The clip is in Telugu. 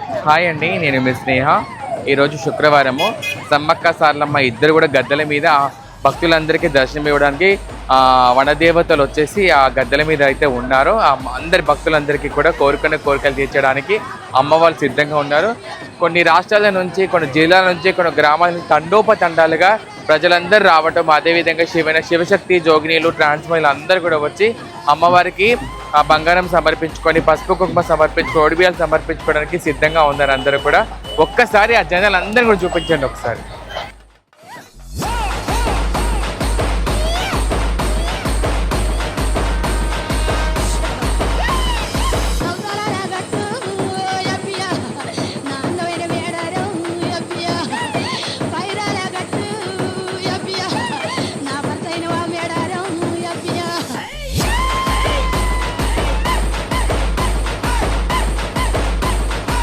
హాయ్ అండి, నేను మీ స్నేహ. ఈరోజు శుక్రవారము. సమ్మక్క సారలమ్మ ఇద్దరు కూడా గద్దెల మీద భక్తులందరికీ దర్శనం ఇవ్వడానికి వనదేవతలు వచ్చేసి ఆ గద్దెల మీద అయితే ఉన్నారు. అందరి భక్తులందరికీ కూడా కోరుకునే కోరికలు తీర్చడానికి అమ్మవాళ్ళు సిద్ధంగా ఉన్నారు. కొన్ని రాష్ట్రాల నుంచి, కొన్ని జిల్లాల నుంచి, కొన్ని గ్రామాల నుంచి తండోపతండాలుగా ప్రజలందరూ రావటం, అదేవిధంగా శివశక్తి జోగినీలు, ట్రాన్స్మైలు అందరూ కూడా వచ్చి అమ్మవారికి ఆ బంగారం సమర్పించుకొని, పసుపు కుంకుమ సమర్పించుకొని, ఒడిబియ్యాలు సమర్పించుకోవడానికి సిద్ధంగా ఉన్నారు అందరూ కూడా. ఒక్కసారి ఆ జనాలందరూ కూడా చూపించండి ఒకసారి.